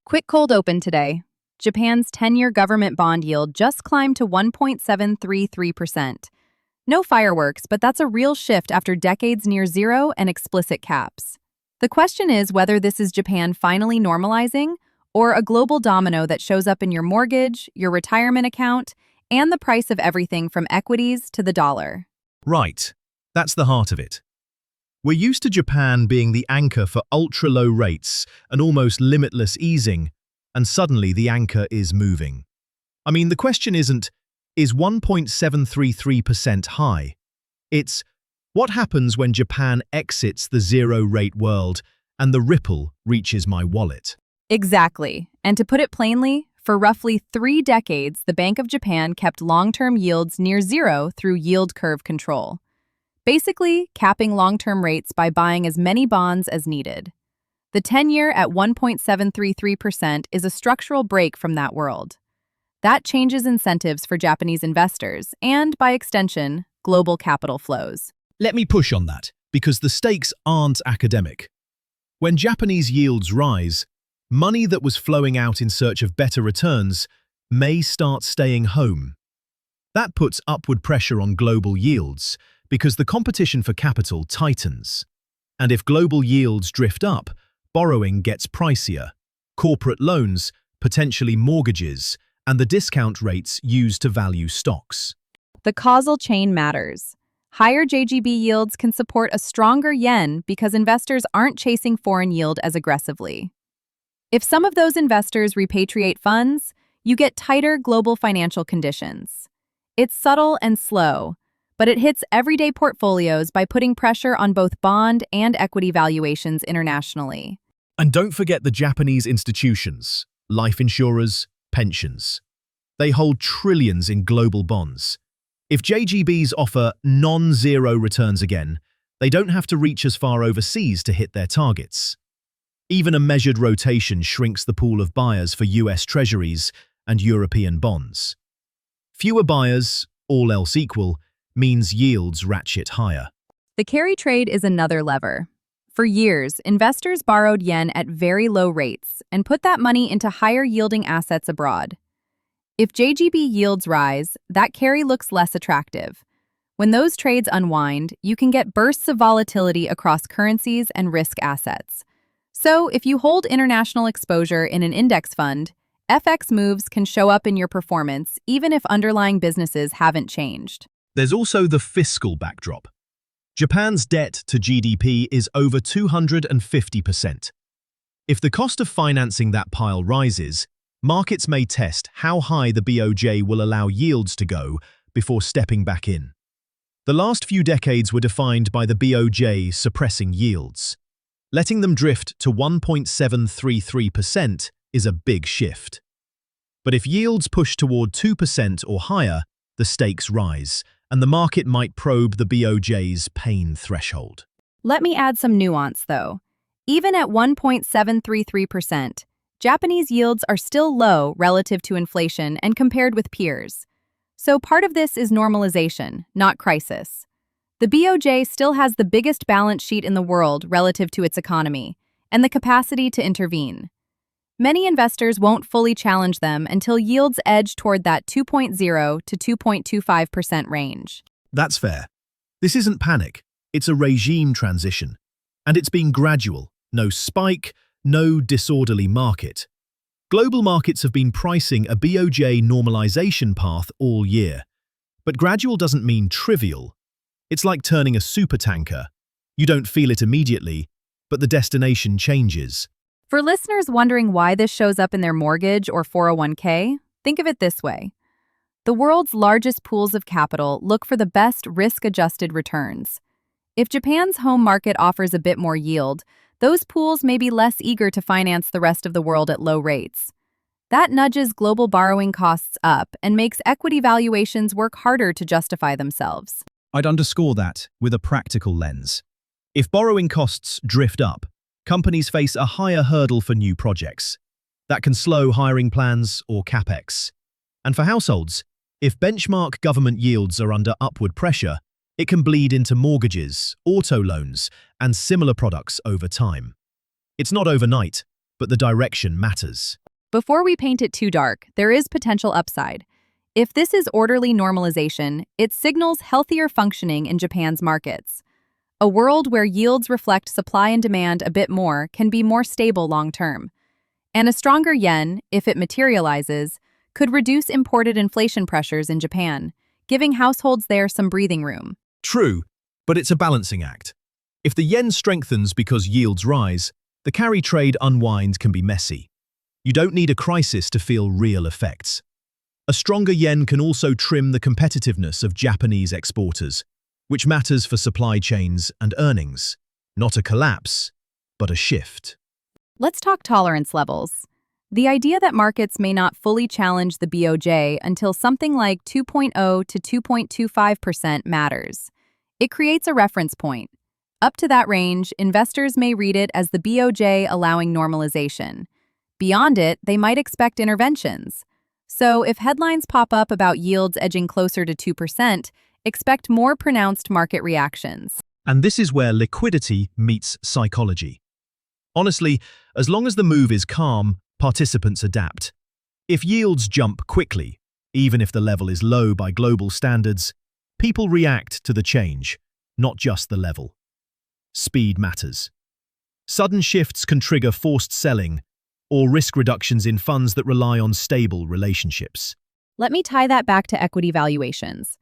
Quick cold open today. Japan's 10-year government bond yield just climbed to 1.733%. No fireworks, but that's a real shift after decades near zero and explicit caps. The question is whether this is Japan finally normalizing or a global domino that shows up in your mortgage, your retirement account, and the price of everything from equities to the dollar. Right. That's the heart of it. We're used to Japan being the anchor for ultra-low rates and almost limitless easing, and suddenly the anchor is moving. I mean, the question isn't, is 1.733% high? It's, what happens when Japan exits the zero-rate world and the ripple reaches my wallet? Exactly. And to put it plainly, for roughly 3 decades, the Bank of Japan kept long-term yields near zero through yield curve control. Basically, capping long-term rates by buying as many bonds as needed. The 10-year at 1.733% is a structural break from that world. That changes incentives for Japanese investors and, by extension, global capital flows. Let me push on that, because the stakes aren't academic. When Japanese yields rise, money that was flowing out in search of better returns may start staying home. That puts upward pressure on global yields, because the competition for capital tightens. And if global yields drift up, borrowing gets pricier. Corporate loans, potentially mortgages, and the discount rates used to value stocks. The causal chain matters. Higher JGB yields can support a stronger yen because investors aren't chasing foreign yield as aggressively. If some of those investors repatriate funds, you get tighter global financial conditions. It's subtle and slow, but it hits everyday portfolios by putting pressure on both bond and equity valuations internationally. And don't forget the Japanese institutions, life insurers, pensions. They hold trillions in global bonds. If JGBs offer non-zero returns again, they don't have to reach as far overseas to hit their targets. Even a measured rotation shrinks the pool of buyers for US Treasuries and European bonds. Fewer buyers, all else equal, means yields ratchet higher. The carry trade is another lever. For years, investors borrowed yen at very low rates and put that money into higher-yielding assets abroad. If JGB yields rise, that carry looks less attractive. When those trades unwind, you can get bursts of volatility across currencies and risk assets. So, if you hold international exposure in an index fund, FX moves can show up in your performance even if underlying businesses haven't changed. There's also the fiscal backdrop. Japan's debt to GDP is over 250%. If the cost of financing that pile rises, markets may test how high the BOJ will allow yields to go before stepping back in. The last few decades were defined by the BOJ suppressing yields. Letting them drift to 1.733% is a big shift. But if yields push toward 2% or higher, the stakes rise, and the market might probe the BOJ's pain threshold. Let me add some nuance, though. Even at 1.733%, Japanese yields are still low relative to inflation and compared with peers. So part of this is normalization, not crisis. The BOJ still has the biggest balance sheet in the world relative to its economy, and the capacity to intervene. Many investors won't fully challenge them until yields edge toward that 2.0 to 2.25% range. That's fair. This isn't panic, it's a regime transition. And it's been gradual, no spike, no disorderly market. Global markets have been pricing a BOJ normalization path all year. But gradual doesn't mean trivial. It's like turning a supertanker. You don't feel it immediately, but the destination changes. For listeners wondering why this shows up in their mortgage or 401k, think of it this way. The world's largest pools of capital look for the best risk-adjusted returns. If Japan's home market offers a bit more yield, those pools may be less eager to finance the rest of the world at low rates. That nudges global borrowing costs up and makes equity valuations work harder to justify themselves. I'd underscore that with a practical lens. If borrowing costs drift up, companies face a higher hurdle for new projects. That can slow hiring plans or capex. And for households, if benchmark government yields are under upward pressure, it can bleed into mortgages, auto loans, and similar products over time. It's not overnight, but the direction matters. Before we paint it too dark, there is potential upside. If this is orderly normalization, it signals healthier functioning in Japan's markets. A world where yields reflect supply and demand a bit more can be more stable long-term. And a stronger yen, if it materializes, could reduce imported inflation pressures in Japan, giving households there some breathing room. True, but it's a balancing act. If the yen strengthens because yields rise, the carry trade unwind can be messy. You don't need a crisis to feel real effects. A stronger yen can also trim the competitiveness of Japanese exporters, which matters for supply chains and earnings. Not a collapse, but a shift. Let's talk tolerance levels. The idea that markets may not fully challenge the BOJ until something like 2.0 to 2.25% matters. It creates a reference point. Up to that range, investors may read it as the BOJ allowing normalization. Beyond it, they might expect interventions. So if headlines pop up about yields edging closer to 2%, expect more pronounced market reactions. And this is where liquidity meets psychology. Honestly, as long as the move is calm, participants adapt. If yields jump quickly, even if the level is low by global standards, people react to the change, not just the level. Speed matters. Sudden shifts can trigger forced selling or risk reductions in funds that rely on stable relationships. Let me tie that back to equity valuations.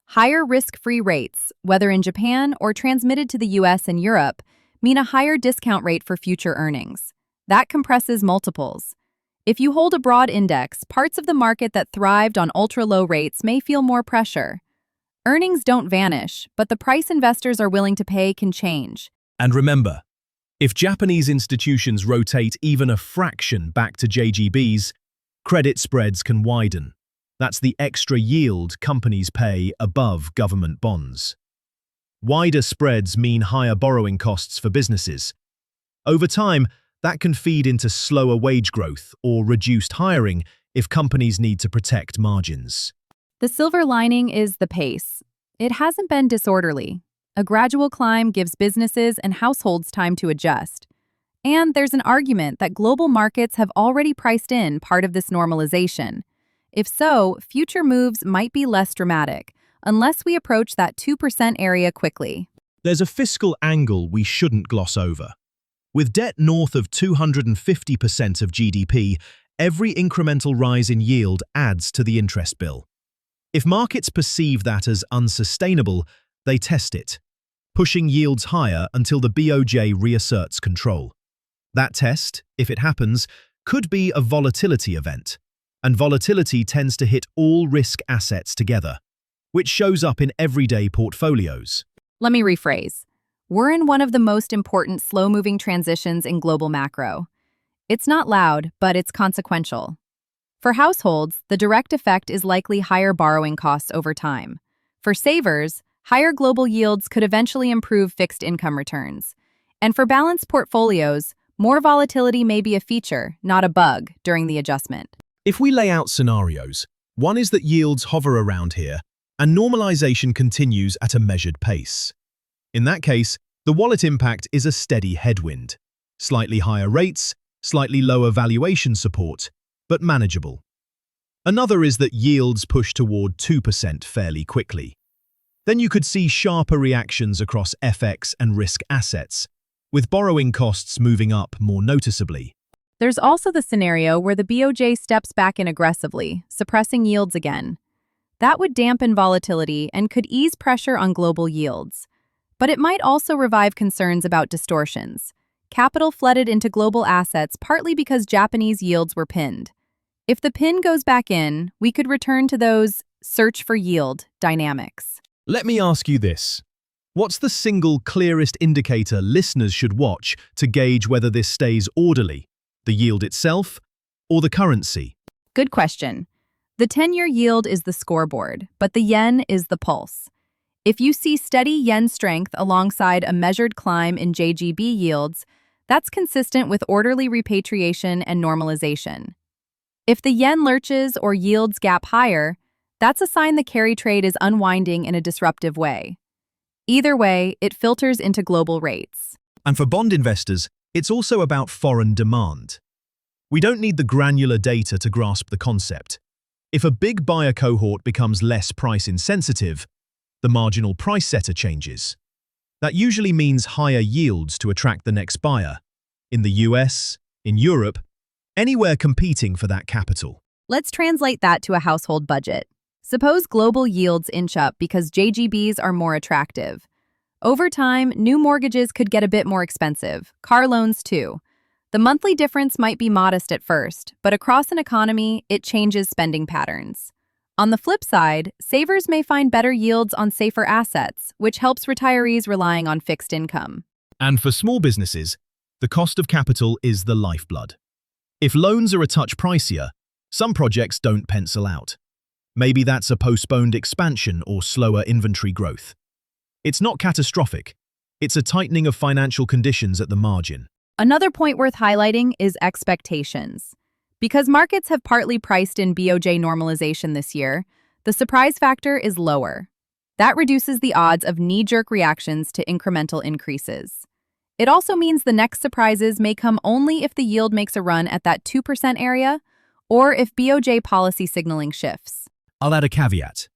Higher risk-free rates, whether in Japan or transmitted to the US and Europe, mean a higher discount rate for future earnings. That compresses multiples. If you hold a broad index, parts of the market that thrived on ultra-low rates may feel more pressure. Earnings don't vanish, but the price investors are willing to pay can change. And remember, if Japanese institutions rotate even a fraction back to JGBs, credit spreads can widen. That's the extra yield companies pay above government bonds. Wider spreads mean higher borrowing costs for businesses. Over time, that can feed into slower wage growth or reduced hiring if companies need to protect margins. The silver lining is the pace. It hasn't been disorderly. A gradual climb gives businesses and households time to adjust. And there's an argument that global markets have already priced in part of this normalization. If so, future moves might be less dramatic, unless we approach that 2% area quickly. There's a fiscal angle we shouldn't gloss over. With debt north of 250% of GDP, every incremental rise in yield adds to the interest bill. If markets perceive that as unsustainable, they test it, pushing yields higher until the BOJ reasserts control. That test, if it happens, could be a volatility event, and volatility tends to hit all risk assets together, which shows up in everyday portfolios. Let me rephrase. We're in one of the most important slow-moving transitions in global macro. It's not loud, but it's consequential. For households, the direct effect is likely higher borrowing costs over time. For savers, higher global yields could eventually improve fixed income returns. And for balanced portfolios, more volatility may be a feature, not a bug, during the adjustment. If we lay out scenarios, one is that yields hover around here, and normalization continues at a measured pace. In that case, the wallet impact is a steady headwind. Slightly higher rates, slightly lower valuation support, but manageable. Another is that yields push toward 2% fairly quickly. Then you could see sharper reactions across FX and risk assets, with borrowing costs moving up more noticeably. There's also the scenario where the BOJ steps back in aggressively, suppressing yields again. That would dampen volatility and could ease pressure on global yields. But it might also revive concerns about distortions. Capital flooded into global assets partly because Japanese yields were pinned. If the pin goes back in, we could return to those search for yield dynamics. Let me ask you this. What's the single clearest indicator listeners should watch to gauge whether this stays orderly? The yield itself or the currency? Good question. The 10-year yield is the scoreboard, but the yen is the pulse. If you see steady yen strength alongside a measured climb in JGB yields, that's consistent with orderly repatriation and normalization. If the yen lurches or yields gap higher, that's a sign the carry trade is unwinding in a disruptive way. Either way, it filters into global rates. And for bond investors, it's also about foreign demand. We don't need the granular data to grasp the concept. If a big buyer cohort becomes less price insensitive, the marginal price setter changes. That usually means higher yields to attract the next buyer. In the US, in Europe, anywhere competing for that capital. Let's translate that to a household budget. Suppose global yields inch up because JGBs are more attractive. Over time, new mortgages could get a bit more expensive, car loans too. The monthly difference might be modest at first, but across an economy, it changes spending patterns. On the flip side, savers may find better yields on safer assets, which helps retirees relying on fixed income. And for small businesses, the cost of capital is the lifeblood. If loans are a touch pricier, some projects don't pencil out. Maybe that's a postponed expansion or slower inventory growth. It's not catastrophic. It's a tightening of financial conditions at the margin. Another point worth highlighting is expectations. Because markets have partly priced in BOJ normalization this year, the surprise factor is lower. That reduces the odds of knee-jerk reactions to incremental increases. It also means the next surprises may come only if the yield makes a run at that 2% area or if BOJ policy signaling shifts. I'll add a caveat.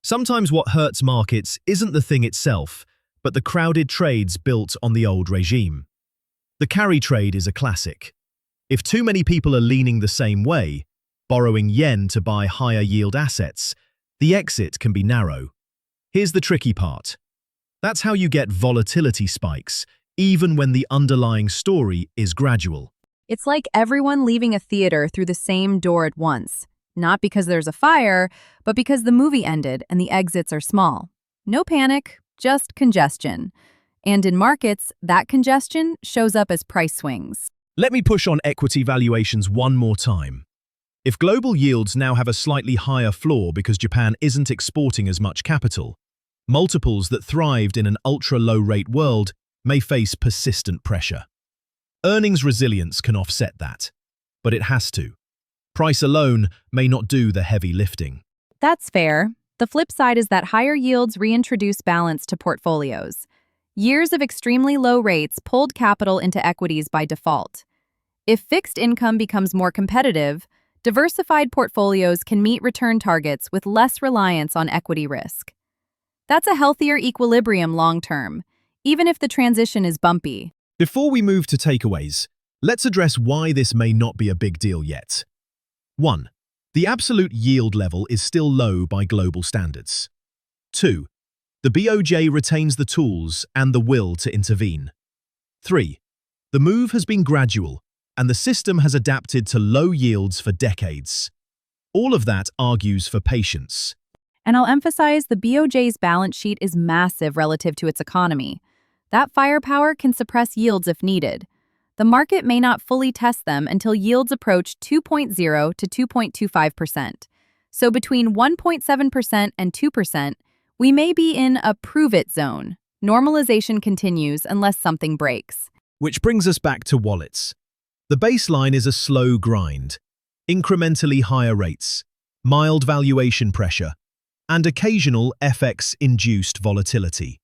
Sometimes what hurts markets isn't the thing itself, but the crowded trades built on the old regime. The carry trade is a classic. If too many people are leaning the same way, borrowing yen to buy higher yield assets, the exit can be narrow. Here's the tricky part. That's how you get volatility spikes, even when the underlying story is gradual. It's like everyone leaving a theater through the same door at once. Not because there's a fire, but because the movie ended and the exits are small. No panic, just congestion. And in markets, that congestion shows up as price swings. Let me push on equity valuations one more time. If global yields now have a slightly higher floor because Japan isn't exporting as much capital, multiples that thrived in an ultra-low-rate world may face persistent pressure. Earnings resilience can offset that, but it has to. Price alone may not do the heavy lifting. That's fair. The flip side is that higher yields reintroduce balance to portfolios. Years of extremely low rates pulled capital into equities by default. If fixed income becomes more competitive, diversified portfolios can meet return targets with less reliance on equity risk. That's a healthier equilibrium long-term, even if the transition is bumpy. Before we move to takeaways, let's address why this may not be a big deal yet. 1. The absolute yield level is still low by global standards. 2. The BOJ retains the tools and the will to intervene. 3. The move has been gradual, and the system has adapted to low yields for decades. All of that argues for patience. And I'll emphasize the BOJ's balance sheet is massive relative to its economy. That firepower can suppress yields if needed. The market may not fully test them until yields approach 2.0 to 2.25%. So between 1.7% and 2%, we may be in a prove-it zone. Normalization continues unless something breaks. Which brings us back to wallets. The baseline is a slow grind, incrementally higher rates, mild valuation pressure, and occasional FX-induced volatility.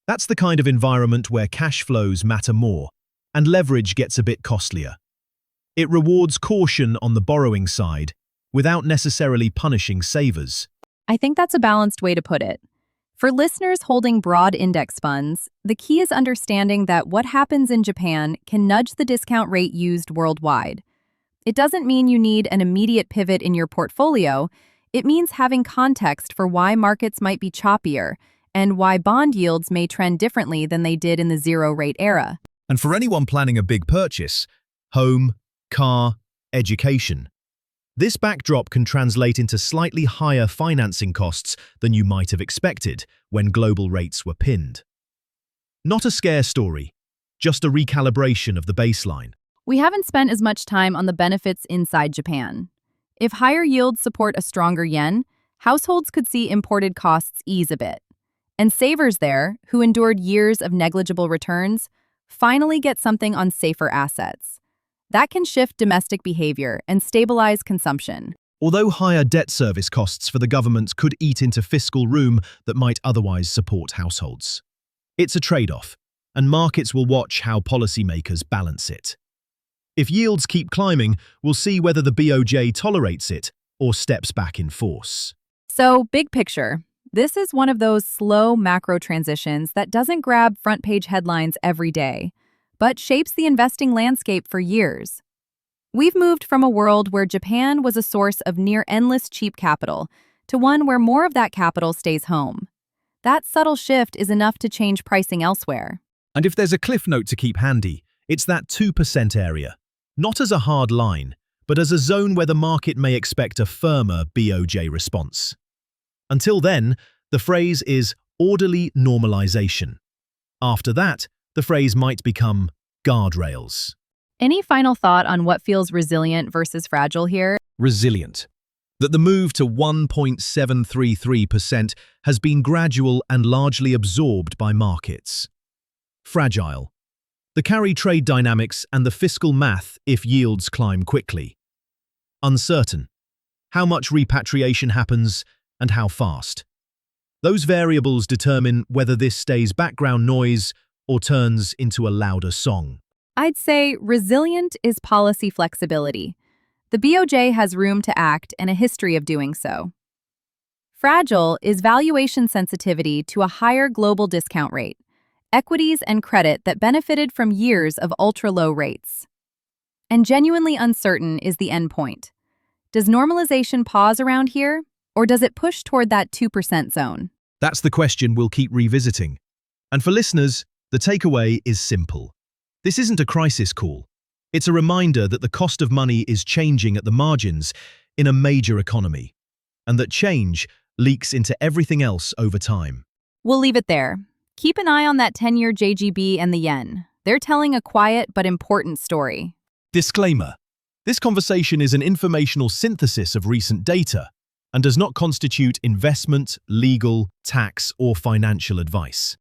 That's the kind of environment where cash flows matter more, and leverage gets a bit costlier. It rewards caution on the borrowing side, without necessarily punishing savers. I think that's a balanced way to put it. For listeners holding broad index funds, the key is understanding that what happens in Japan can nudge the discount rate used worldwide. It doesn't mean you need an immediate pivot in your portfolio. It means having context for why markets might be choppier and why bond yields may trend differently than they did in the zero-rate era. And for anyone planning a big purchase, home, car, education, this backdrop can translate into slightly higher financing costs than you might have expected when global rates were pinned. Not a scare story, just a recalibration of the baseline. We haven't spent as much time on the benefits inside Japan. If higher yields support a stronger yen, households could see imported costs ease a bit. And savers there, who endured years of negligible returns, finally get something on safer assets. That can shift domestic behavior and stabilize consumption. Although higher debt service costs for the government could eat into fiscal room that might otherwise support households. It's a trade-off, and markets will watch how policymakers balance it. If yields keep climbing, we'll see whether the BOJ tolerates it or steps back in force. So, big picture. This is one of those slow macro transitions that doesn't grab front-page headlines every day, but shapes the investing landscape for years. We've moved from a world where Japan was a source of near-endless cheap capital to one where more of that capital stays home. That subtle shift is enough to change pricing elsewhere. And if there's a cliff note to keep handy, it's that 2% area. Not as a hard line, but as a zone where the market may expect a firmer BOJ response. Until then, the phrase is orderly normalization. After that, the phrase might become guardrails. Any final thought on what feels resilient versus fragile here? Resilient. That the move to 1.733% has been gradual and largely absorbed by markets. Fragile. The carry trade dynamics and the fiscal math if yields climb quickly. Uncertain. How much repatriation happens and how fast. Those variables determine whether this stays background noise or turns into a louder song. I'd say resilient is policy flexibility. The BOJ has room to act and a history of doing so. Fragile is valuation sensitivity to a higher global discount rate, equities and credit that benefited from years of ultra-low rates. And genuinely uncertain is the endpoint. Does normalization pause around here, or does it push toward that 2% zone? That's the question we'll keep revisiting. And for listeners, the takeaway is simple. This isn't a crisis call. It's a reminder that the cost of money is changing at the margins in a major economy, and that change leaks into everything else over time. We'll leave it there. Keep an eye on that 10-year JGB and the yen. They're telling a quiet but important story. Disclaimer. This conversation is an informational synthesis of recent data and does not constitute investment, legal, tax, or financial advice.